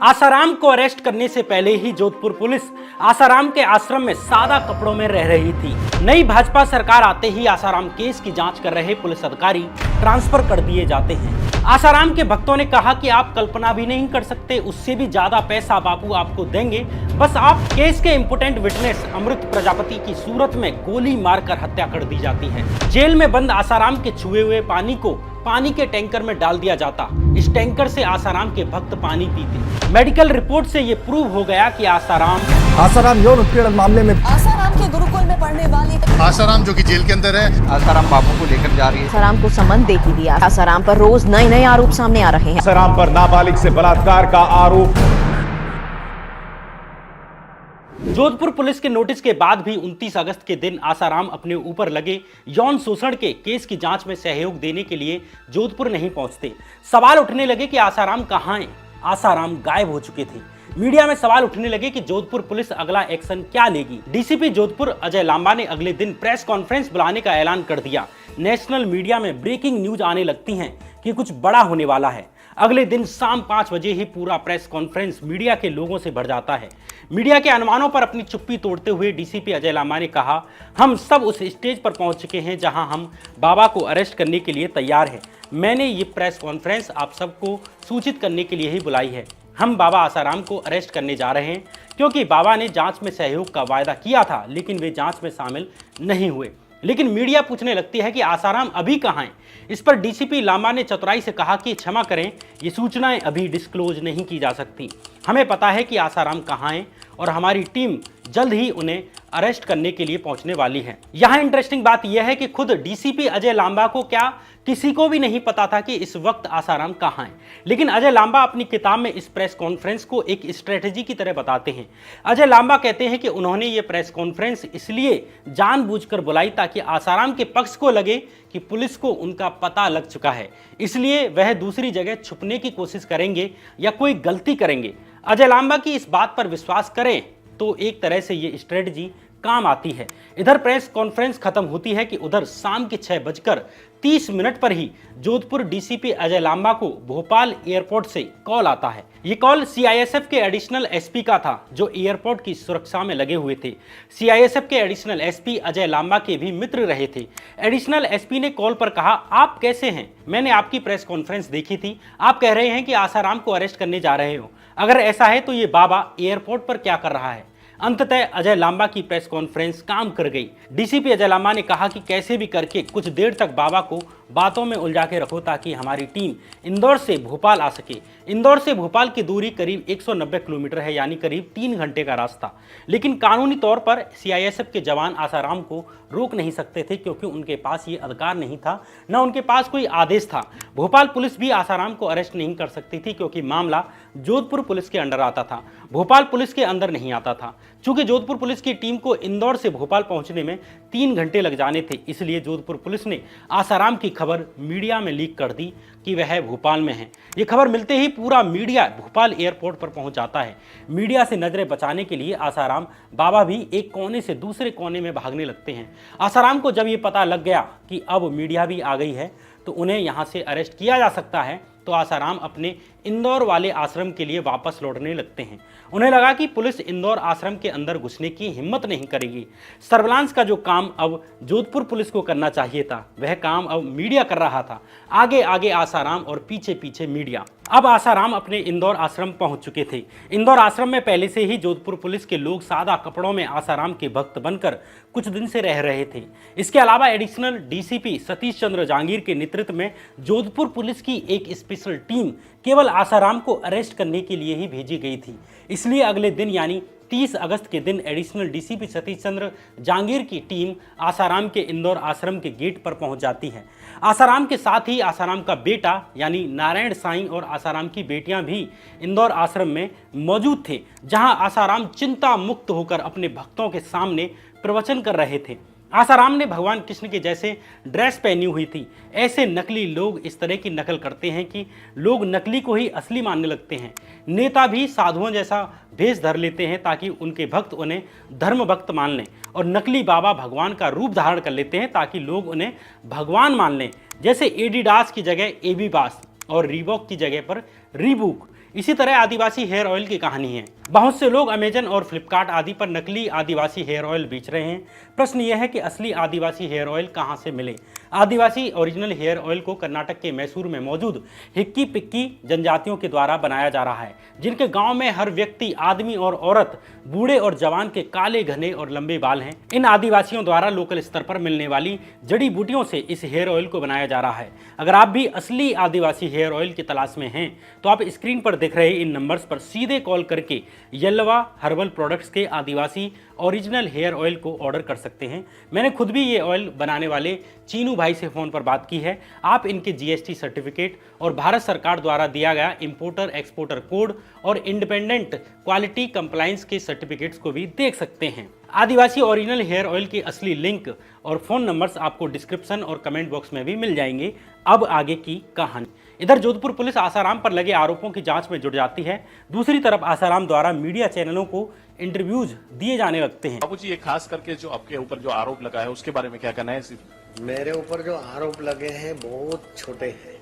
आसाराम को अरेस्ट करने से पहले ही जोधपुर पुलिस आसाराम के आश्रम में सादा कपड़ों में रह रही थी। नई भाजपा सरकार आते ही आसाराम केस की जांच कर रहे पुलिस अधिकारी ट्रांसफर कर दिए जाते हैं। आसाराम के भक्तों ने कहा कि आप कल्पना भी नहीं कर सकते, उससे भी ज्यादा पैसा बापू आपको देंगे, बस आप केस के इम्पोर्टेंट विटनेस अमृत प्रजापति की सूरत में गोली मारकर हत्या कर दी जाती है। जेल में बंद आसाराम के छुए हुए पानी को पानी के टैंकर में डाल दिया जाता। इस टैंकर से आसाराम के भक्त पानी पीते। मेडिकल रिपोर्ट से ये प्रूव हो गया कि आसाराम यौन उत्पीड़न मामले में आसाराम के गुरुकुल में पढ़ने वाली आसाराम जो कि जेल के अंदर है, आसाराम बापू को लेकर जा रही है। आसाराम को समन दे ही दिया। आसाराम पर रोज नए नए आरोप सामने आ रहे हैं। आसाराम पर नाबालिग से बलात्कार का आरोप। जोधपुर पुलिस के नोटिस के बाद भी 29 अगस्त के दिन आसाराम अपने ऊपर लगे यौन शोषण के केस की जांच में सहयोग देने के लिए जोधपुर नहीं पहुंचते। सवाल उठने लगे कि आसाराम कहां हैं? आसाराम गायब हो चुके थे। मीडिया में सवाल उठने लगे कि जोधपुर पुलिस अगला एक्शन क्या लेगी। डीसीपी जोधपुर अजय लांबा ने अगले दिन प्रेस कॉन्फ्रेंस बुलाने का ऐलान कर दिया। नेशनल मीडिया में ब्रेकिंग न्यूज आने लगती हैं कि कुछ बड़ा होने वाला है। अगले दिन शाम 5 बजे ही पूरा प्रेस कॉन्फ्रेंस मीडिया के लोगों से भर जाता है। मीडिया के अनुमानों पर अपनी चुप्पी तोड़ते हुए डीसीपी अजय लांबा ने कहा, हम सब उस स्टेज पर पहुंच चुके हैं जहां हम बाबा को अरेस्ट करने के लिए तैयार हैं। मैंने ये प्रेस कॉन्फ्रेंस आप सबको सूचित करने के लिए ही बुलाई है। हम बाबा आसाराम को अरेस्ट करने जा रहे हैं क्योंकि बाबा ने जांच में सहयोग का वायदा किया था, लेकिन वे जांच में शामिल नहीं हुए। लेकिन मीडिया पूछने लगती है कि आसाराम अभी कहाँ हैं? इस पर डीसीपी लांबा ने चतुराई से कहा कि क्षमा करें, ये सूचनाएं अभी डिस्क्लोज नहीं की जा सकती। हमें पता है कि आसाराम कहाँ हैं और हमारी टीम जल्द ही उन्हें अरेस्ट करने के लिए पहुंचने वाली है। यहाँ इंटरेस्टिंग बात यह है कि खुद डीसीपी अजय लांबा को क्या किसी को भी नहीं पता था कि इस वक्त आसाराम कहाँ हैं। लेकिन अजय लांबा अपनी किताब में इस प्रेस कॉन्फ्रेंस को एक स्ट्रेटेजी की तरह बताते हैं। अजय लांबा कहते हैं कि उन्होंने ये प्रेस कॉन्फ्रेंस इसलिए जानबूझकर बुलाई ताकि आसाराम के पक्ष को लगे कि पुलिस को उनका पता लग चुका है, इसलिए वह दूसरी जगह छुपने की कोशिश करेंगे या कोई गलती करेंगे। अजय लांबा की इस बात पर विश्वास करें तो एक तरह से ये स्ट्रेटजी काम आती है। इधर प्रेस कॉन्फ्रेंस खत्म होती है कि उधर शाम के 6:30 पर ही जोधपुर डीसीपी अजय लांबा को भोपाल एयरपोर्ट से कॉल आता है। ये कॉल सीआईएसएफ के एडिशनल एसपी का था जो एयरपोर्ट की सुरक्षा में लगे हुए थे। सीआईएसएफ के एडिशनल एसपी अजय लांबा के भी मित्र रहे थे। एडिशनल एसपी ने कॉल पर कहा, आप कैसे हैं? मैंने आपकी प्रेस कॉन्फ्रेंस देखी थी, आप कह रहे हैं कि आसाराम को अरेस्ट करने जा रहे हो। अगर ऐसा है तो ये बाबा एयरपोर्ट पर क्या कर रहा है? अंततः अजय लांबा की प्रेस कॉन्फ्रेंस काम कर गई। डीसीपी अजय लांबा ने कहा कि कैसे भी करके कुछ देर तक बाबा को बातों में उलझा के रखो ताकि हमारी टीम इंदौर से भोपाल आ सके। इंदौर से भोपाल की दूरी करीब 190 किलोमीटर है, यानी करीब 3 घंटे का रास्ता। लेकिन कानूनी तौर पर सीआईएसएफ के जवान आसाराम को रोक नहीं सकते थे क्योंकि उनके पास ये अधिकार नहीं था, न उनके पास कोई आदेश था। भोपाल पुलिस भी आसाराम को अरेस्ट नहीं कर सकती थी क्योंकि मामला जोधपुर पुलिस के अंडर आता था, भोपाल पुलिस के अंदर नहीं आता था। चूंकि जोधपुर पुलिस की टीम को इंदौर से भोपाल पहुंचने में 3 घंटे लग जाने थे, इसलिए जोधपुर पुलिस ने आसाराम की खबर मीडिया में लीक कर दी कि वह भोपाल में है। ये खबर मिलते ही पूरा मीडिया भोपाल एयरपोर्ट पर पहुंच जाता है। मीडिया से नजरें बचाने के लिए आसाराम बाबा भी एक कोने से दूसरे कोने में भागने लगते हैं। आसाराम को जब ये पता लग गया कि अब मीडिया भी आ गई है तो उन्हें यहाँ से अरेस्ट किया जा सकता है, तो आसाराम अपने इंदौर वाले आश्रम के लिए वापस लौटने लगते हैं। उन्हें लगा कि पुलिस इंदौर आश्रम के अंदर घुसने की हिम्मत नहीं करेगी। सर्विलांस का जो काम अब जोधपुर पुलिस को करना चाहिए था, वह काम अब मीडिया कर रहा था। आगे आगे आसाराम और पीछे पीछे मीडिया। अब आसाराम अपने इंदौर आश्रम पहुंच चुके थे। इंदौर आश्रम में पहले से ही जोधपुर पुलिस के लोग सादा कपड़ों में आसाराम के भक्त बनकर कुछ दिन से रह रहे थे। इसके अलावा एडिशनल डीसीपी सतीश चंद्र जहांगीर के नेतृत्व में जोधपुर पुलिस की एक स्पेशल टीम केवल आसाराम को अरेस्ट करने के लिए ही भेजी गई थी। इसलिए अगले दिन यानी 30 अगस्त के दिन एडिशनल डीसीपी सतीश चंद्र जहांगीर की टीम आसाराम के इंदौर आश्रम के गेट पर पहुंच जाती है। आसाराम के साथ ही आसाराम का बेटा यानी नारायण साईं और आसाराम की बेटियां भी इंदौर आश्रम में मौजूद थे, जहां आसाराम चिंता मुक्त होकर अपने भक्तों के सामने प्रवचन कर रहे थे। आसाराम ने भगवान कृष्ण के जैसे ड्रेस पहनी हुई थी। ऐसे नकली लोग इस तरह की नकल करते हैं कि लोग नकली को ही असली मानने लगते हैं। नेता भी साधुओं जैसा भेष धर लेते हैं ताकि उनके भक्त उन्हें धर्म भक्त मान लें, और नकली बाबा भगवान का रूप धारण कर लेते हैं ताकि लोग उन्हें भगवान मान लें। जैसे एडिडास की जगह एबीबास और रीबॉक की जगह पर रीबूक। इसी तरह आदिवासी हेयर ऑयल की कहानी है। बहुत से लोग अमेजन और फ्लिपकार्ट आदि पर नकली आदिवासी हेयर ऑयल बेच रहे हैं। प्रश्न यह है कि असली आदिवासी हेयर ऑयल कहां से मिले। आदिवासी ओरिजिनल हेयर ऑयल को कर्नाटक के मैसूर में मौजूद हिक्की पिक्की जनजातियों के द्वारा बनाया जा रहा है, जिनके गांव में हर व्यक्ति, आदमी और औरत, बूढ़े और जवान के काले घने और लंबे बाल हैं। इन आदिवासियों द्वारा लोकल स्तर पर मिलने वाली जड़ी बूटियों से इस हेयर ऑयल को बनाया जा रहा है। अगर आप भी असली आदिवासी हेयर ऑयल की तलाश में हैं तो आप स्क्रीन पर दिख रहे इन नंबर्स पर सीधे कॉल करके यल्लवा हर्बल प्रोडक्ट्स के आदिवासी ओरिजिनल हेयर ऑयल को ऑर्डर कर सकते हैं। मैंने खुद भी ये ऑयल बनाने वाले चीनू भाई से फ़ोन पर बात की है। आप इनके जीएसटी सर्टिफिकेट और भारत सरकार द्वारा दिया गया इंपोर्टर एक्सपोर्टर कोड और इंडिपेंडेंट क्वालिटी कंप्लायंस के सर्टिफिकेट्स को भी देख सकते हैं। आदिवासी ओरिजिनल हेयर ऑयल के असली लिंक और फ़ोन नंबर्स आपको डिस्क्रिप्शन और कमेंट बॉक्स में भी मिल जाएंगे। अब आगे की कहानी। इधर जोधपुर पुलिस आसाराम पर लगे आरोपों की जांच में जुट जाती है। दूसरी तरफ आसाराम द्वारा मीडिया चैनलों को इंटरव्यूज दिए जाने लगते हैं। बाबू जी, ये खास करके जो आपके ऊपर जो आरोप लगा है उसके बारे में क्या कहना है? मेरे ऊपर जो आरोप लगे हैं बहुत छोटे हैं।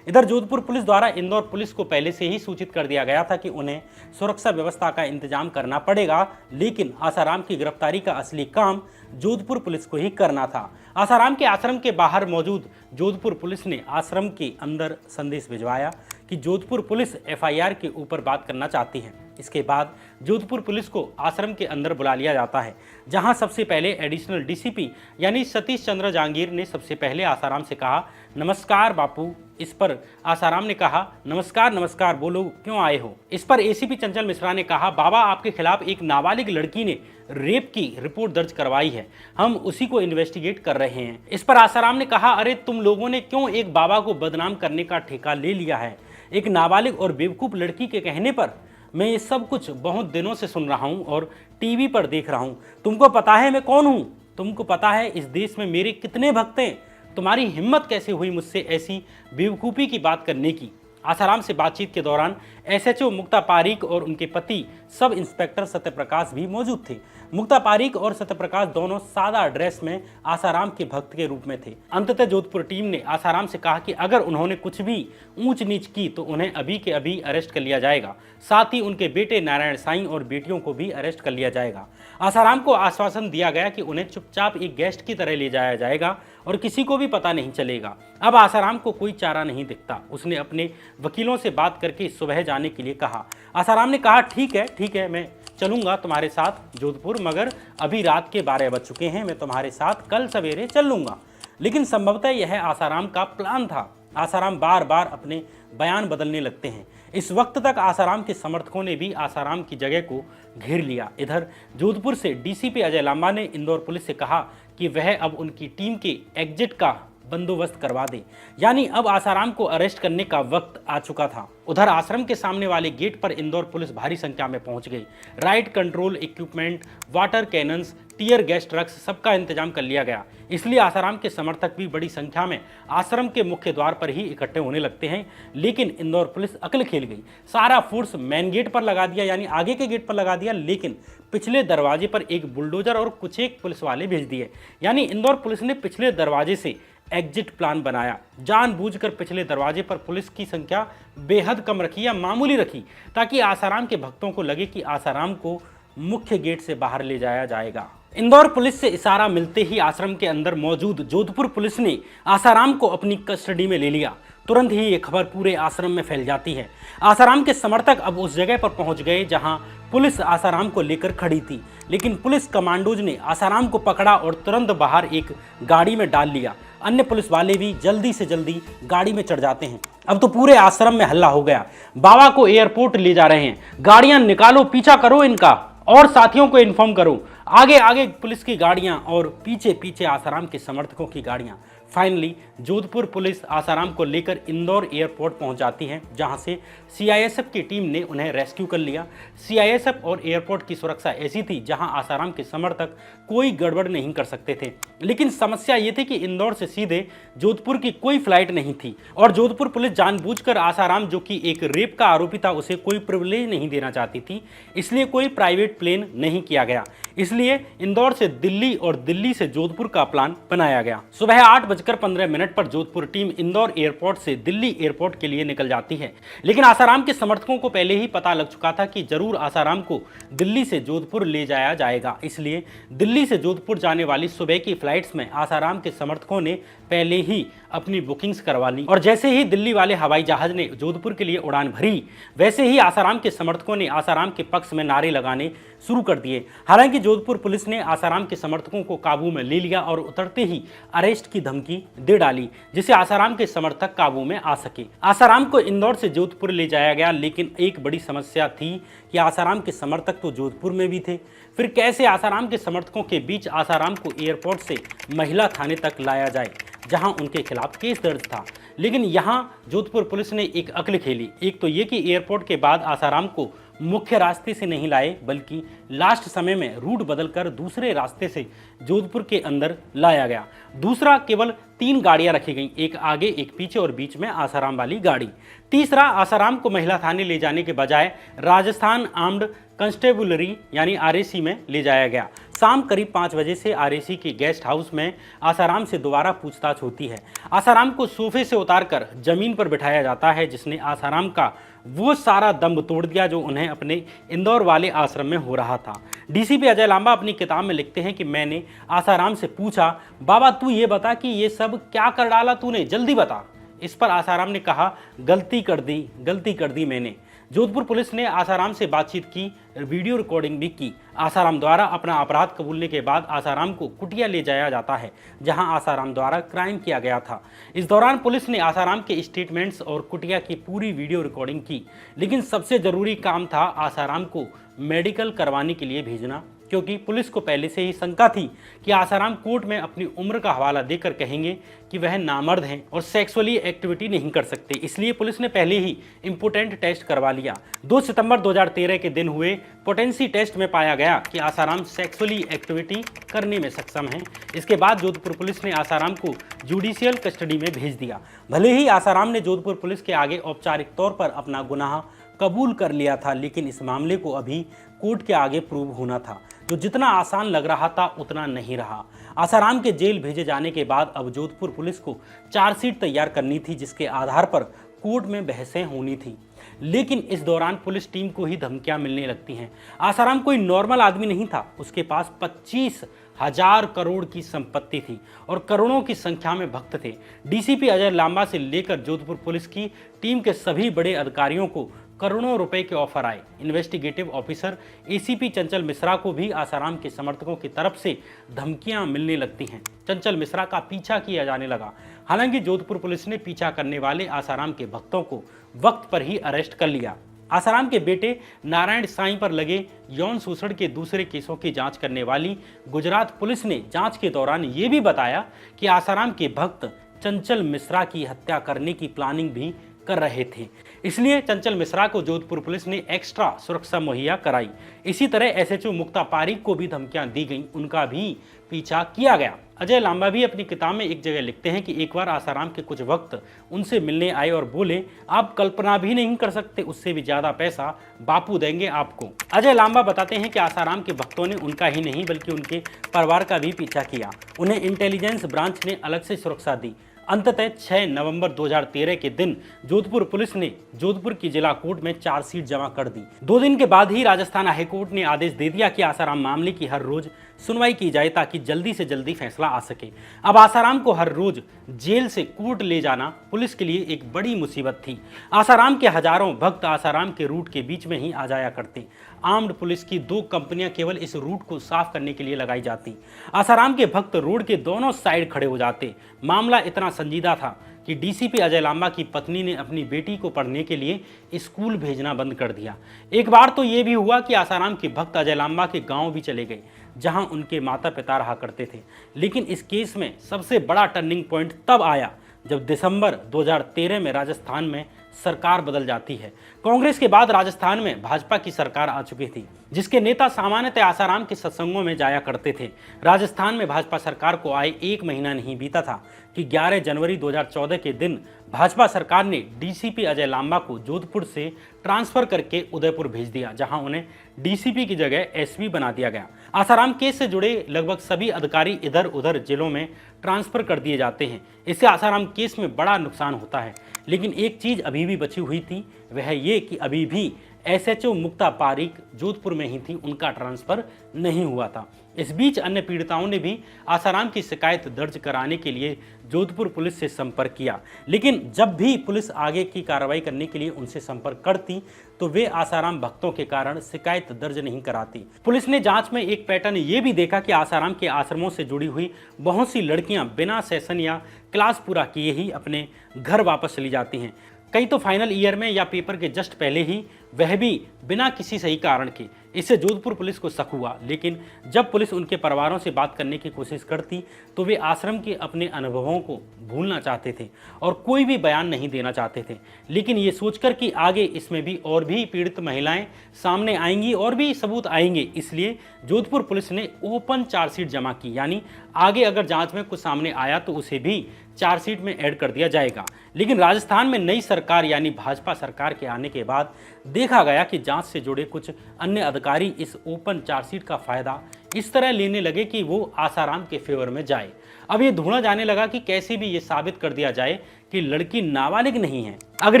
इधर जोधपुर पुलिस द्वारा इंदौर पुलिस को पहले से ही सूचित कर दिया गया था कि उन्हें सुरक्षा व्यवस्था का इंतजाम करना पड़ेगा, लेकिन आसाराम की गिरफ्तारी का असली काम जोधपुर पुलिस को ही करना था। आसाराम के आश्रम के बाहर मौजूद जोधपुर पुलिस ने आश्रम के अंदर संदेश भिजवाया कि जोधपुर पुलिस एफआईआर के ऊपर बात करना चाहती है। इसके बाद जोधपुर पुलिस को आश्रम के अंदर बुला लिया जाता है, जहां सबसे पहले एडिशनल डीसीपी यानी सतीश चंद्र जहांगीर ने सबसे पहले आसाराम से कहा, नमस्कार बापू। इस पर आसाराम ने कहा, नमस्कार नमस्कार, बोलो क्यों आए हो। इस पर एसीपी चंचल मिश्रा ने कहा, बाबा आपके खिलाफ एक नाबालिग लड़की ने रेप की रिपोर्ट दर्ज करवाई है, हम उसी को इन्वेस्टिगेट कर रहे हैं। इस पर आसाराम ने कहा, अरे तुम लोगों ने क्यों एक बाबा को बदनाम करने का ठेका ले लिया है। एक नाबालिग और बेवकूफ़ लड़की के कहने पर मैं ये सब कुछ बहुत दिनों से सुन रहा हूँ और टीवी पर देख रहा हूँ। तुमको पता है मैं कौन हूँ? तुमको पता है इस देश में मेरे कितने भक्त हैं? तुम्हारी हिम्मत कैसे हुई मुझसे ऐसी बेवकूफ़ी की बात करने की। आसाराम से बातचीत के दौरान एसएचओ मुक्ता पारीक और उनके पति सब इंस्पेक्टर सत्यप्रकाश भी मौजूद थे। मुक्ता पारीक और सत्यप्रकाश दोनों सादा ड्रेस में आसाराम के भक्त के रूप में थे। अंततः जोधपुर टीम ने आसाराम से कहा कि अगर उन्होंने कुछ भी ऊंच नीच की तो उन्हें अभी के अभी अरेस्ट कर लिया जाएगा, साथ ही उनके बेटे नारायण साईं और बेटियों को भी अरेस्ट कर लिया जाएगा। आसाराम को आश्वासन दिया गया कि उन्हें चुपचाप एक गेस्ट की तरह ले जाया जाएगा और किसी को भी पता नहीं चलेगा। अब आसाराम को कोई चारा नहीं दिखता। उसने अपने वकीलों से बात करके सुबह जाने के लिए कहा। आसाराम ने कहा, ठीक है, मैं चलूंगा तुम्हारे साथ जोधपुर, मगर अभी रात के 12 बज चुके हैं, मैं तुम्हारे साथ कल सवेरे चल लूंगा। लेकिन संभवतः यह आसाराम का प्लान था। आसाराम बार बार अपने बयान बदलने लगते हैं। इस वक्त तक आसाराम के समर्थकों ने भी आसाराम की जगह को घेर लिया। इधर जोधपुर से डीसीपी अजय लांबा ने इंदौर पुलिस से कहा कि वह अब उनकी टीम के एग्जिट का बंदोबस्त करवा दे, यानी अब आसाराम को अरेस्ट करने का वक्त आ चुका था। उधर आश्रम के सामने वाले गेट पर इंदौर पुलिस भारी संख्या में पहुंच गई। Right control equipment, water cannons, tear gas trucks, सबका इंतजाम कर लिया गया। इसलिए आसाराम के समर्थक भी बड़ी संख्या में आश्रम के मुख्य द्वार पर ही इकट्ठे होने लगते हैं। लेकिन इंदौर पुलिस अकल खेल गई। सारा फोर्स मेन गेट पर लगा दिया, यानी आगे के गेट पर लगा दिया, लेकिन पिछले दरवाजे पर एक बुलडोजर और कुछ एक पुलिस वाले भेज दिए। यानी इंदौर पुलिस ने पिछले दरवाजे से एग्जिट प्लान बनाया। जानबूझकर पिछले दरवाजे पर पुलिस की संख्या बेहद कम रखी या मामूली रखी, ताकि आसाराम के भक्तों को लगे कि आसाराम को मुख्य गेट से बाहर ले जाया जाएगा। इंदौर पुलिस से इशारा मिलते ही आश्रम के अंदर मौजूद जोधपुर पुलिस ने आसाराम को अपनी कस्टडी में ले लिया। तुरंत ही ये खबर पूरे आश्रम में फैल जाती है। आसाराम के समर्थक अब उस जगह पर पहुंच गए जहां पुलिस आसाराम को लेकर खड़ी थी, लेकिन पुलिस कमांडोज ने आसाराम को पकड़ा और तुरंत बाहर एक गाड़ी में डाल लिया। अन्य पुलिस वाले भी जल्दी से जल्दी गाड़ी में चढ़ जाते हैं। अब तो पूरे आश्रम में हल्ला हो गया। बाबा को एयरपोर्ट ले जा रहे हैं, गाड़ियां निकालो, पीछा करो इनका और साथियों को इन्फॉर्म करो। आगे आगे पुलिस की गाड़ियां और पीछे पीछे आसाराम के समर्थकों की गाड़ियां। फाइनली जोधपुर पुलिस आसाराम को लेकर इंदौर एयरपोर्ट पहुंच जाती है, जहां से सीआईएसएफ की टीम ने उन्हें रेस्क्यू कर लिया। सीआईएसएफ और एयरपोर्ट की सुरक्षा ऐसी थी जहां आसाराम के समर्थक कोई गड़बड़ नहीं कर सकते थे। लेकिन समस्या ये थी कि इंदौर से सीधे जोधपुर की कोई फ्लाइट नहीं थी और जोधपुर पुलिस जानबूझकर आसाराम, जो कि एक रेप का आरोपी था, उसे कोई प्रिविलेज नहीं देना चाहती थी, इसलिए कोई प्राइवेट प्लेन नहीं किया गया। इसलिए इंदौर से दिल्ली और दिल्ली से जोधपुर का प्लान बनाया गया। सुबह 8 बजे 11:15 पर जोधपुर टीम इंदौर एयरपोर्ट से दिल्ली एयरपोर्ट के लिए निकल जाती है। लेकिन आसाराम के समर्थकों को पहले ही पता लग चुका था कि जरूर आसाराम को दिल्ली से जोधपुर ले जाया जाएगा। इसलिए दिल्ली से जोधपुर जाने वाली सुबह की फ्लाइट्स में आसाराम के समर्थकों ने पहले ही अपनी बुकिंग्स करवा ली और जैसे ही दिल्ली वाले हवाई जहाज ने जोधपुर के लिए उड़ान भरी, वैसे ही आसाराम के समर्थकों ने आसाराम के पक्ष में नारे लगाने शुरू कर दिए। हालांकि जोधपुर पुलिस ने आसाराम के समर्थकों को काबू में ले लिया और उतरते ही अरेस्ट की धमकी दे डाली, जिससे आसाराम के समर्थक काबू में आ सके। आसाराम को इंदौर से जोधपुर ले जाया गया, लेकिन एक बड़ी समस्या थी कि आसाराम के समर्थक तो जोधपुर में भी थे। फिर कैसे आसाराम के समर्थकों के बीच आसाराम को एयरपोर्ट से महिला थाने तक लाया जाए, जहां उनके खिलाफ केस दर्ज था। लेकिन यहां जोधपुर पुलिस ने एक अक्ल खेली। एक तो ये कि एयरपोर्ट के बाद आसाराम को मुख्य रास्ते से नहीं लाए, बल्कि लास्ट समय में रूट बदलकर दूसरे रास्ते से जोधपुर के अंदर लाया गया। दूसरा, केवल 3 गाड़ियां रखी गईं, एक आगे एक पीछे और बीच में आसाराम वाली गाड़ी। तीसरा, आसाराम को महिला थाने ले जाने के बजाय राजस्थान आर्म्ड कंस्टेबुलरी यानी आरएसी में ले जाया गया। शाम करीब 5 बजे से आरएसी के गेस्ट हाउस में आसाराम से दोबारा पूछताछ होती है। आसाराम को सोफे से उतारकर जमीन पर बिठाया जाता है, जिसने आसाराम का वो सारा दम तोड़ दिया जो उन्हें अपने इंदौर वाले आश्रम में हो रहा था। डीसीपी अजय लांबा अपनी किताब में लिखते हैं कि मैंने आसाराम से पूछा, बाबा तू ये बता कि ये सब क्या कर डाला तूने, जल्दी बता। इस पर आसाराम ने कहा, गलती कर दी मैंने। जोधपुर पुलिस ने आसाराम से बातचीत की, वीडियो रिकॉर्डिंग भी की। आसाराम द्वारा अपना अपराध कबूलने के बाद आसाराम को कुटिया ले जाया जाता है, जहां आसाराम द्वारा क्राइम किया गया था। इस दौरान पुलिस ने आसाराम के स्टेटमेंट्स और कुटिया की पूरी वीडियो रिकॉर्डिंग की। लेकिन सबसे जरूरी काम था आसाराम को मेडिकल करवाने के लिए भेजना, क्योंकि पुलिस को पहले से ही शंका थी कि आसाराम कोर्ट में अपनी उम्र का हवाला देकर कहेंगे कि वह नामर्द हैं और सेक्सुअली एक्टिविटी नहीं कर सकते। इसलिए पुलिस ने पहले ही इम्पोर्टेंट टेस्ट करवा लिया। 2 सितंबर 2013 के दिन हुए पोटेंसी टेस्ट में पाया गया कि आसाराम सेक्सुअली एक्टिविटी करने में सक्षम हैं। इसके बाद जोधपुर पुलिस ने आसाराम को जुडिशियल कस्टडी में भेज दिया। भले ही आसाराम ने जोधपुर पुलिस के आगे औपचारिक तौर पर अपना गुनाह कबूल कर लिया था, लेकिन इस मामले को अभी कोर्ट के आगे प्रूव होना था, जो जितना आसान लग रहा था उतना नहीं रहा। आसाराम के जेल भेजे जाने के बाद अब जोधपुर पुलिस को चार्जशीट तैयार करनी थी, जिसके आधार पर कोर्ट में बहसें होनी थी। लेकिन इस दौरान पुलिस टीम को ही धमकियां मिलने लगती हैं। आसाराम कोई नॉर्मल आदमी नहीं था, उसके पास 25,000 करोड़ की संपत्ति थी और करोड़ों की संख्या में भक्त थे। डीसीपी अजय लांबा से लेकर जोधपुर पुलिस की टीम के सभी बड़े अधिकारियों को करोड़ों रुपए के ऑफर आए। इन्वेस्टिगेटिव ऑफिसर एसीपी चंचल मिश्रा को भी आसाराम के समर्थकों की तरफ से धमकियां मिलने लगती हैं। चंचल मिश्रा का पीछा किया जाने लगा। हालांकि जोधपुर पुलिस ने पीछा करने वाले आसाराम के भक्तों को वक्त पर ही अरेस्ट कर लिया। आसाराम के बेटे नारायण साईं पर लगे यौन शोषण के दूसरे केसों की जांच करने वाली गुजरात पुलिस ने जांच के दौरान ये भी बताया कि आसाराम के भक्त चंचल मिश्रा की हत्या करने की प्लानिंग भी कर रहे थे। इसलिए चंचल मिश्रा को जोधपुर पुलिस ने एक्स्ट्रा सुरक्षा मुहैया कराई। इसी तरह एसएचओ मुक्ता पारीक को भी धमकियां दी गईं, उनका भी पीछा किया गया। अजय लांबा भी अपनी किताब में एक जगह लिखते हैं कि एक बार आसाराम के कुछ वक्त उनसे मिलने आए और बोले, आप कल्पना भी नहीं कर सकते, उससे भी ज्यादा पैसा बापू देंगे आपको। अजय लांबा बताते हैं कि आसाराम के भक्तों ने उनका ही नहीं बल्कि उनके परिवार का भी पीछा किया। उन्हें इंटेलिजेंस ब्रांच ने अलग से सुरक्षा दी। अंततः 6 नवंबर 2013 के दिन जोधपुर पुलिस ने जोधपुर की जिला कोर्ट में चार्जशीट जमा कर दी। 2 दिन के बाद ही राजस्थान हाईकोर्ट ने आदेश दे दिया कि आसाराम मामले की हर रोज सुनवाई की जाए ताकि जल्दी से जल्दी फैसला आ सके। अब आसाराम को हर रोज जेल से कोर्ट ले जाना पुलिस के लिए एक बड़ी मुसीबत थी। आसाराम के हजारों भक्त आसाराम के रूट के बीच में ही आ जाया करते। आर्म्ड पुलिस की 2 कंपनियां केवल इस रूट को साफ करने के लिए लगाई जाती। आसाराम के भक्त रोड के दोनों साइड खड़े हो जाते। मामला इतना संजीदा था कि डीसीपी अजय लांबा की पत्नी ने अपनी बेटी को पढ़ने के लिए स्कूल भेजना बंद कर दिया। एक बार तो ये भी हुआ कि आसाराम के भक्त अजय लांबा के गांव भी चले गए, जहां उनके माता पिता रहा करते थे। लेकिन इस केस में सबसे बड़ा टर्निंग पॉइंट तब आया जब दिसंबर 2013 में राजस्थान में सरकार बदल जाती है। कांग्रेस के बाद राजस्थान में भाजपा की सरकार आ चुकी थी, जिसके नेता सामान्यतः आसाराम के सत्संगों में जाया करते थे। राजस्थान में भाजपा सरकार को आए 1 महीना नहीं बीता था कि 11 जनवरी 2014 के दिन भाजपा सरकार ने डीसीपी अजय लांबा को जोधपुर से ट्रांसफर करके उदयपुर भेज दिया, जहां उन्हें डीसीपी की जगह एसपी बना दिया गया। आसाराम केस से जुड़े लगभग सभी अधिकारी इधर उधर जिलों में ट्रांसफर कर दिए जाते हैं। इससे आसाराम केस में बड़ा नुकसान होता है। लेकिन एक चीज अभी भी बची हुई थी, वह ये कि अभी भी एसएचओ मुक्ता पारीक जोधपुर में ही थी, उनका ट्रांसफर नहीं हुआ था। इस बीच अन्य पीड़िताओं ने भी आसाराम की शिकायत दर्ज कराने के लिए जोधपुर पुलिस से संपर्क किया, लेकिन जब भी पुलिस आगे की कार्रवाई करने के लिए उनसे संपर्क करती तो वे आसाराम भक्तों के कारण शिकायत दर्ज नहीं कराती। पुलिस ने जांच में एक पैटर्न ये भी देखा कि आसाराम के आश्रमों से जुड़ी हुई बहुत सी लड़कियां बिना सेशन या क्लास पूरा किए ही अपने घर वापस चली जाती हैं। कई तो फाइनल ईयर में या पेपर के जस्ट पहले ही, वह भी बिना किसी सही कारण के। इससे जोधपुर पुलिस को शक हुआ, लेकिन जब पुलिस उनके परिवारों से बात करने की कोशिश करती तो वे आश्रम के अपने अनुभवों को भूलना चाहते थे और कोई भी बयान नहीं देना चाहते थे। लेकिन ये सोचकर कि आगे इसमें भी और भी पीड़ित महिलाएं सामने आएंगी और भी सबूत आएंगे, इसलिए जोधपुर पुलिस ने ओपन चार्जशीट जमा की, यानी आगे अगर जांच में कुछ सामने आया तो उसे भी चार्जशीट में ऐड कर दिया जाएगा। लेकिन राजस्थान में नई सरकार यानी भाजपा सरकार के आने के बाद देखा गया कि जांच से जुड़े कुछ अन्य अधिकारी इस ओपन चार्जशीट का फायदा इस तरह लेने लगे कि वो आसाराम के फेवर में जाए। अब ये ढूंढा जाने लगा कि कैसे भी ये साबित कर दिया जाए कि लड़की नाबालिग नहीं है। अगर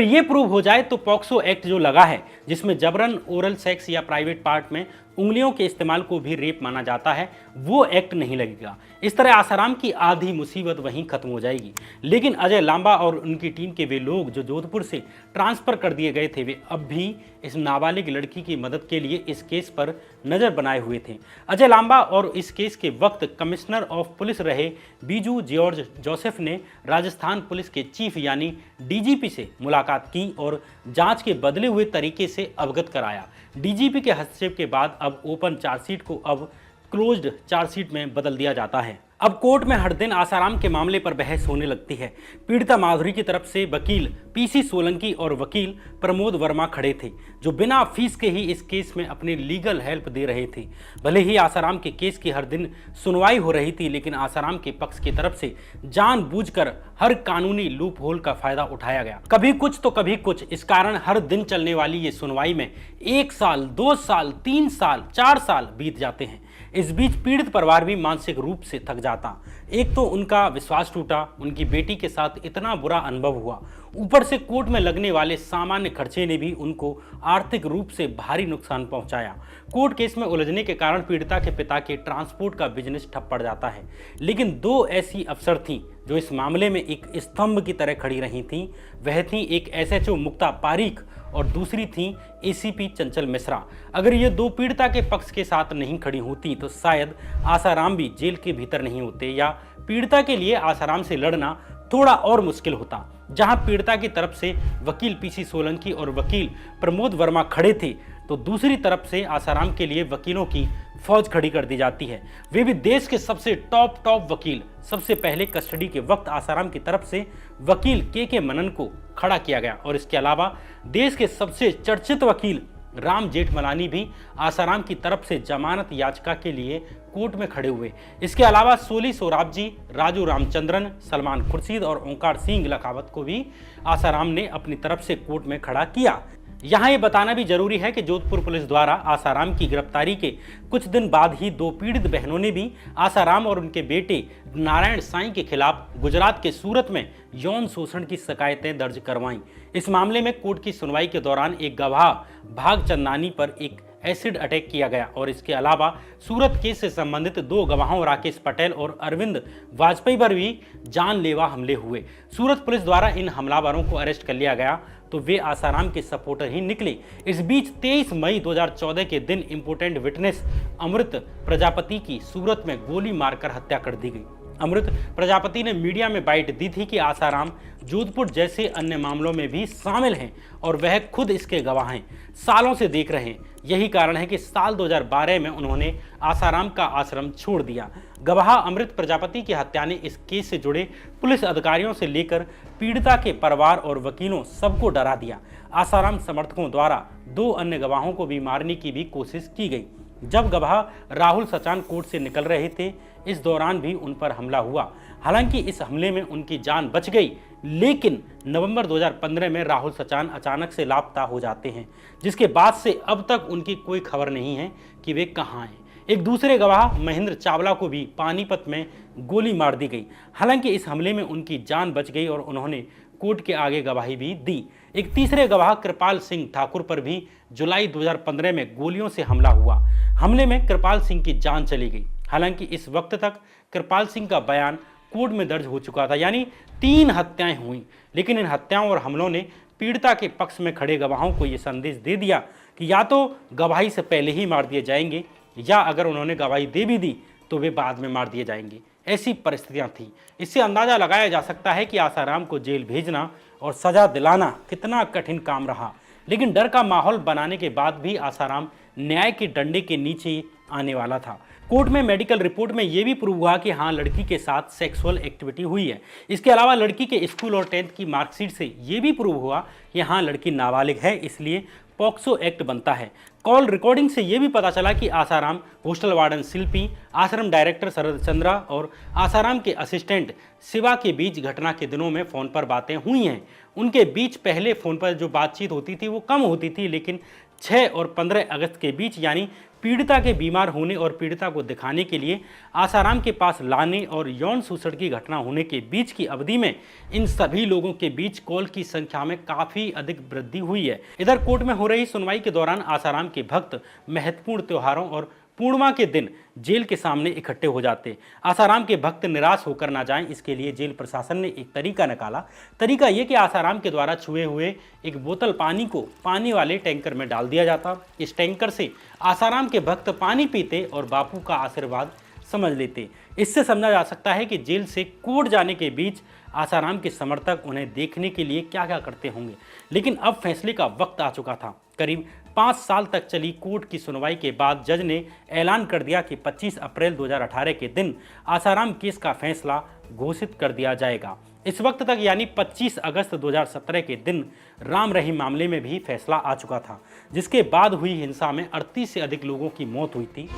ये प्रूव हो जाए तो पॉक्सो एक्ट जो लगा है, जिसमें जबरन ओरल सेक्स या प्राइवेट पार्ट में उंगलियों के इस्तेमाल को भी रेप माना जाता है, वो एक्ट नहीं लगेगा। इस तरह आसाराम की आधी मुसीबत वहीं खत्म हो जाएगी। लेकिन अजय लांबा और उनकी टीम के वे लोग जो जोधपुर से ट्रांसफर कर दिए गए थे, वे अब भी इस नाबालिग लड़की की मदद के लिए इस केस पर नजर बनाए हुए थे। अजय लांबा और इस केस के वक्त कमिश्नर ऑफ पुलिस रहे बीजू जॉर्ज जोसेफ ने राजस्थान पुलिस के चीफ यानी डीजीपी से मुलाकात की और जांच के बदले हुए तरीके से अवगत कराया। डीजीपी के हस्तक्षेप के बाद अब ओपन चार्जशीट को अब क्लोज्ड चार्जशीट में बदल दिया जाता है। अब कोर्ट में हर दिन आसाराम के मामले पर बहस होने लगती है। पीड़िता माधुरी की तरफ से वकील पीसी सोलंकी और वकील प्रमोद वर्मा खड़े थे, जो बिना फीस के ही इस केस में अपनी लीगल हेल्प दे रहे थे। भले ही आसाराम के केस की हर दिन सुनवाई हो रही थी, लेकिन आसाराम के पक्ष की तरफ से जानबूझकर हर कानूनी लूप होल का फायदा उठाया गया। कभी कुछ तो कभी कुछ। इस कारण हर दिन चलने वाली ये सुनवाई में 1 साल, 2 साल, 3 साल, 4 साल बीत जाते हैं। इस बीच पीड़ित परिवार भी मानसिक रूप से थक जाता। एक तो उनका विश्वास टूटा, उनकी बेटी के साथ इतना बुरा अनुभव हुआ, ऊपर से कोर्ट में लगने वाले सामान्य खर्चे ने भी उनको आर्थिक रूप से भारी नुकसान पहुंचाया। कोर्ट केस में उलझने के कारण पीड़िता के पिता के ट्रांसपोर्ट का बिजनेस ठप पड़ जाता है। लेकिन 2 ऐसी अफसर थीं जो इस मामले में एक स्तंभ की तरह खड़ी रही थीं। वह थीं एक एसएचओ मुक्ता पारीक और दूसरी थी एसीपी चंचल मिश्रा। अगर ये 2 पीड़िता के पक्ष के साथ नहीं खड़ी होती तो शायद आसाराम भी जेल के भीतर नहीं होते, या पीड़िता के लिए आसाराम से लड़ना थोड़ा और मुश्किल होता। जहां पीड़िता की तरफ से वकील पीसी सोलंकी और वकील प्रमोद वर्मा खड़े थे, तो दूसरी तरफ से आसाराम के लिए वकीलों की फौज खड़ी कर दी जाती है। वे भी देश के सबसे टॉप वकील। सबसे पहले कस्टडी के वक्त आसाराम की तरफ से वकील के मनन को खड़ा किया गया और इसके अलावा देश के सबसे चर्चित वकील राम जेठमलानी भी आसाराम की तरफ से जमानत याचिका के लिए कोर्ट में खड़े हुए। इसके अलावा सोली सोराबजी, राजू रामचंद्रन, सलमान खुर्शीद और ओंकार सिंह लखावत को भी आसाराम ने अपनी तरफ से कोर्ट में खड़ा किया। यहाँ ये बताना भी जरूरी है कि जोधपुर पुलिस द्वारा आसाराम की गिरफ्तारी के कुछ दिन बाद ही 2 पीड़ित बहनों ने भी आसाराम और उनके बेटे नारायण साईं के खिलाफ गुजरात के सूरत में यौन शोषण की शिकायतें दर्ज करवाईं। इस मामले में कोर्ट की सुनवाई के दौरान एक गवाह भागचंदानी पर एक एसिड अटैक किया गया और इसके अलावा सूरत केस से संबंधित 2 गवाहों राकेश पटेल और अरविंद वाजपेयी पर भी जानलेवा हमले हुए। सूरत पुलिस द्वारा इन हमलावरों को अरेस्ट कर लिया गया तो वे आसाराम के सपोर्टर ही निकले। इस बीच 23 मई 2014 के दिन इंपोर्टेंट विटनेस अमृत प्रजापति की सूरत में गोली मारकर हत्या कर दी गई। अमृत प्रजापति ने मीडिया में बाइट दी थी कि आसाराम जोधपुर जैसे अन्य मामलों में भी शामिल हैं और वह खुद इसके गवाह हैं, सालों से देख रहे हैं। यही कारण है कि साल 2012 में उन्होंने आसाराम का आश्रम छोड़ दिया। गवाह अमृत प्रजापति की हत्या ने इस केस से जुड़े पुलिस अधिकारियों से लेकर पीड़िता के परिवार और वकीलों सबको डरा दिया। आसाराम समर्थकों द्वारा 2 अन्य गवाहों को भी मारने की भी कोशिश की गई। जब गवाह राहुल सचान कोर्ट से निकल रहे थे, इस दौरान भी उन पर हमला हुआ। हालांकि इस हमले में उनकी जान बच गई, लेकिन नवंबर 2015 में राहुल सचान अचानक से लापता हो जाते हैं, जिसके बाद से अब तक उनकी कोई खबर नहीं है कि वे कहाँ हैं। एक दूसरे गवाह महेंद्र चावला को भी पानीपत में गोली मार दी गई। हालांकि इस हमले में उनकी जान बच गई और उन्होंने कोर्ट के आगे गवाही भी दी। एक तीसरे गवाह कृपाल सिंह ठाकुर पर भी जुलाई 2015 में गोलियों से हमला हुआ। हमले में कृपाल सिंह की जान चली गई। हालांकि इस वक्त तक कृपाल सिंह का बयान कोर्ट में दर्ज हो चुका था, यानी 3 हत्याएं हुई। लेकिन इन हत्याओं और हमलों ने पीड़िता के पक्ष में खड़े गवाहों को यह संदेश दे दिया कि या तो गवाही से पहले ही मार दिए जाएंगे, या अगर उन्होंने गवाही दे भी दी तो वे बाद में मार दिए जाएंगे। ऐसी परिस्थितियां थी। इससे अंदाजा लगाया जा सकता है कि आसाराम को जेल भेजना और सजा दिलाना कितना कठिन काम रहा। लेकिन डर का माहौल बनाने के बाद भी आसाराम न्याय के डंडे के नीचे आने वाला था। कोर्ट में मेडिकल रिपोर्ट में यह भी प्रूव हुआ कि हाँ, लड़की के साथ सेक्सुअल एक्टिविटी हुई है। इसके अलावा लड़की के स्कूल और 10th की मार्कशीट से यह भी प्रूव हुआ कि हाँ, लड़की नाबालिग है, इसलिए पॉक्सो एक्ट बनता है। कॉल रिकॉर्डिंग से यह भी पता चला कि आसाराम, हॉस्टल वार्डन शिल्पी, आश्रम डायरेक्टर शरद चंद्रा और आसाराम के असिस्टेंट शिवा के बीच घटना के दिनों में फ़ोन पर बातें हुई हैं। उनके बीच पहले फ़ोन पर जो बातचीत होती थी वो कम होती थी, लेकिन 6 और 15 अगस्त के बीच, यानी पीड़िता के बीमार होने और पीड़िता को दिखाने के लिए आसाराम के पास लाने और यौन शोषण की घटना होने के बीच की अवधि में इन सभी लोगों के बीच कॉल की संख्या में काफ़ी अधिक वृद्धि हुई है। इधर कोर्ट में हो रही सुनवाई के दौरान आसाराम के भक्त महत्वपूर्ण त्योहारों और पूर्णिमा के दिन जेल के सामने इकट्ठे हो जाते। आसाराम के भक्त निराश होकर ना जाएं, इसके लिए जेल प्रशासन ने एक तरीका निकाला। तरीका ये कि आसाराम के द्वारा छुए हुए एक बोतल पानी को पानी वाले टैंकर में डाल दिया जाता। इस टैंकर से आसाराम के भक्त पानी पीते और बापू का आशीर्वाद समझ लेते। इससे समझा जा सकता है कि जेल से कोर्ट जाने के बीच आसाराम के समर्थक उन्हें देखने के लिए क्या क्या करते होंगे। लेकिन अब फैसले का वक्त आ चुका था। करीब 5 साल तक चली कोर्ट की सुनवाई के बाद जज ने ऐलान कर दिया कि 25 अप्रैल 2018 के दिन आसाराम केस का फैसला घोषित कर दिया जाएगा। इस वक्त तक यानी 25 अगस्त 2017 के दिन राम रहीम मामले में भी फैसला आ चुका था, जिसके बाद हुई हिंसा में 38 से अधिक लोगों की मौत हुई थी।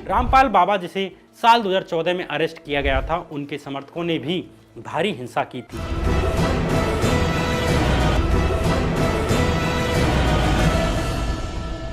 रामपाल बाबा, जिसे साल 2014 में अरेस्ट किया गया था, उनके समर्थकों ने भी भारी हिंसा की थी।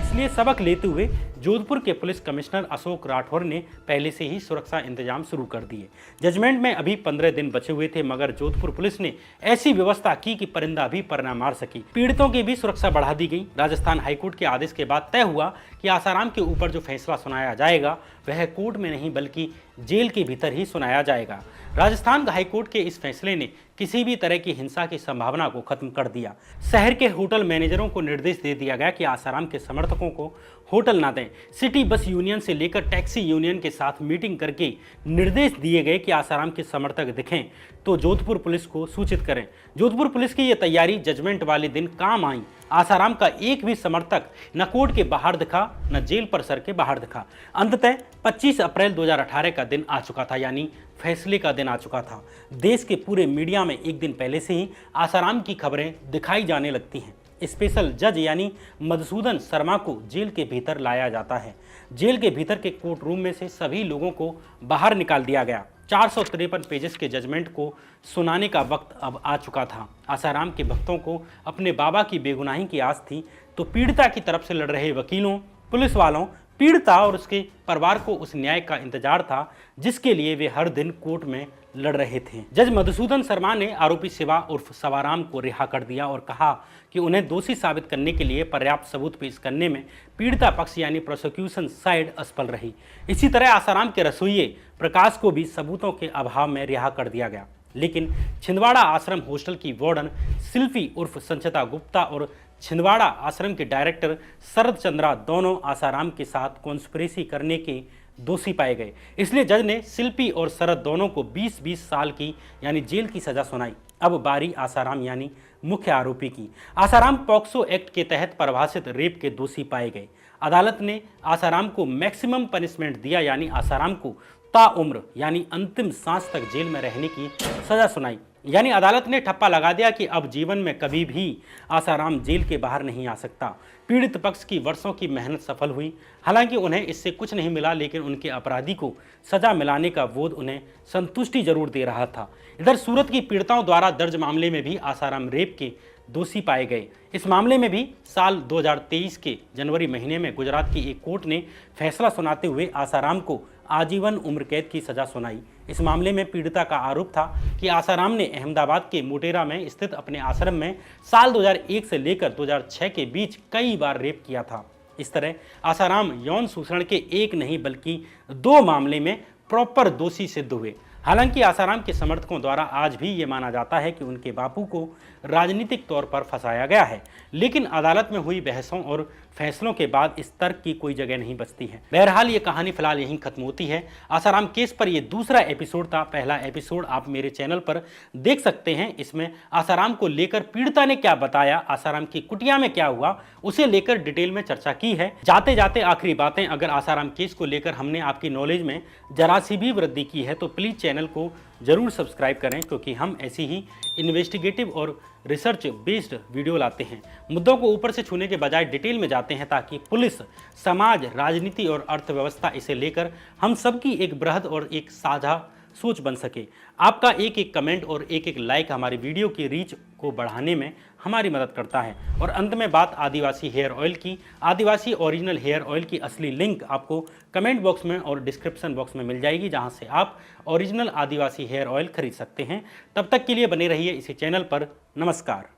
इसलिए सबक लेते हुए जोधपुर के पुलिस कमिश्नर अशोक राठौर ने पहले से ही सुरक्षा इंतजाम शुरू कर दिए। जजमेंट में अभी 15 दिन बचे हुए थे, मगर जोधपुर पुलिस ने ऐसी व्यवस्था की कि परिंदा भी पर न मार सकी। पीड़ितों की भी सुरक्षा बढ़ा दी गई। राजस्थान हाईकोर्ट के आदेश के बाद तय हुआ कि आसाराम के ऊपर जो फैसला सुनाया जाएगा वह कोर्ट में नहीं बल्कि जेल के भीतर ही सुनाया जाएगा। राजस्थान हाईकोर्ट के इस फैसले ने किसी भी तरह की हिंसा की संभावना को खत्म कर दिया। शहर के होटल मैनेजरों को निर्देश दे दिया गया कि आसाराम के समर्थकों को होटल ना दें। सिटी बस यूनियन से लेकर टैक्सी यूनियन के साथ मीटिंग करके निर्देश दिए गए कि आसाराम के समर्थक दिखें तो जोधपुर पुलिस को सूचित करें। जोधपुर पुलिस की यह तैयारी जजमेंट वाले दिन काम आई। आसाराम का एक भी समर्थक न कोर्ट के बाहर दिखा, न जेल परिसर के बाहर दिखा। अंततः 25 अप्रैल 2018 का दिन आ चुका था, यानी फैसले का दिन आ चुका था। देश के पूरे मीडिया में एक दिन पहले से ही आसाराम की खबरें दिखाई जाने लगती हैं। स्पेशल जज यानी मधुसूदन शर्मा को जेल के भीतर लाया जाता है। जेल के भीतर के कोर्ट रूम में से सभी लोगों को बाहर निकाल दिया गया। 453 पेजेस के जजमेंट को सुनाने का वक्त अब आ चुका था। आसाराम के भक्तों को अपने बाबा की बेगुनाही की आस थी, तो पीड़िता की तरफ से लड़ रहे वकीलों, पुलिस वालों, पीड़िता और उसके परिवार को उस न्याय का इंतजार था जिसके लिए वे हर दिन कोर्ट में लड़ रहे थे। जज मधुसूदन शर्मा ने आरोपी शिवा उर्फ सवाराम को रिहा कर दिया और कहा कि उन्हें दोषी साबित करने के लिए पर्याप्त सबूत पेश करने में पीड़िता पक्ष यानी प्रोसिक्यूशन साइड असफल रही। इसी तरह आसाराम के रसोइये प्रकाश को भी सबूतों के अभाव में रिहा कर दिया गया। लेकिन छिंदवाड़ा आश्रम हॉस्टल की वार्डन शिल्पी उर्फ संचिता गुप्ता और छिंदवाड़ा आश्रम के डायरेक्टर शरद चंद्रा दोनों आसाराम के साथ कॉन्स्पिरेसी करने के दोषी पाए गए। इसलिए जज ने शिल्पी और शरद दोनों को 20-20 साल की यानी जेल की सजा सुनाई। अब बारी आसाराम यानी मुख्य आरोपी की। आसाराम पॉक्सो एक्ट के तहत परिभाषित रेप के दोषी पाए गए। अदालत ने आसाराम को मैक्सिमम पनिशमेंट दिया, यानी आसाराम को ताउम्र यानी अंतिम सांस तक जेल में रहने की सजा सुनाई। यानी अदालत ने ठप्पा लगा दिया कि अब जीवन में कभी भी आसाराम जेल के बाहर नहीं आ सकता। पीड़ित पक्ष की वर्षों की मेहनत सफल हुई। हालांकि उन्हें इससे कुछ नहीं मिला, लेकिन उनके अपराधी को सजा मिलाने का बोध उन्हें संतुष्टि जरूर दे रहा था। इधर सूरत की पीड़िताओं द्वारा दर्ज मामले में भी आसाराम रेप के दोषी पाए गए। इस मामले में भी साल 2023 के जनवरी महीने में गुजरात की एक कोर्ट ने फैसला सुनाते हुए आसाराम को आजीवन उम्र कैद की सजा सुनाई। इस मामले में पीड़िता का आरोप था कि आसाराम ने अहमदाबाद के मोटेरा में स्थित अपने आश्रम में साल 2001 से लेकर 2006 के बीच कई बार रेप किया था। इस तरह आसाराम यौन शोषण के एक नहीं बल्कि 2 मामले में प्रॉपर दोषी सिद्ध हुए। हालांकि आसाराम के समर्थकों द्वारा आज भी ये माना जाता है कि उनके बापू को राजनीतिक तौर पर फंसाया गया है, लेकिन अदालत में हुई बहसों और फैसलों के बाद इस तर्क की कोई जगह नहीं बचती है। बहरहाल ये कहानी फिलहाल यहीं खत्म होती है। आसाराम केस पर ये दूसरा एपिसोड था। पहला एपिसोड आप मेरे चैनल पर देख सकते हैं। इसमें आसाराम को लेकर पीड़िता ने क्या बताया, आसाराम की कुटिया में क्या हुआ, उसे लेकर डिटेल में चर्चा की है। जाते जाते आखिरी बातें, अगर आसाराम केस को लेकर हमने आपकी नॉलेज में जरा सी भी वृद्धि की है तो प्लीज़ चैनल को जरूर सब्सक्राइब करें, क्योंकि हम ऐसी ही इन्वेस्टिगेटिव और रिसर्च बेस्ड वीडियो लाते हैं। मुद्दों को ऊपर से छूने के बजाय डिटेल में जाते हैं, ताकि पुलिस, समाज, राजनीति और अर्थव्यवस्था इसे लेकर हम सबकी एक बृहद और एक साझा सोच बन सके। आपका एक एक कमेंट और एक एक लाइक हमारी वीडियो की रीच को बढ़ाने में हमारी मदद करता है। और अंत में बात आदिवासी हेयर ऑयल की। आदिवासी ओरिजिनल हेयर ऑयल की असली लिंक आपको कमेंट बॉक्स में और डिस्क्रिप्शन बॉक्स में मिल जाएगी, जहां से आप ओरिजिनल आदिवासी हेयर ऑयल खरीद सकते हैं। तब तक के लिए बने रहिए इसी चैनल पर। नमस्कार।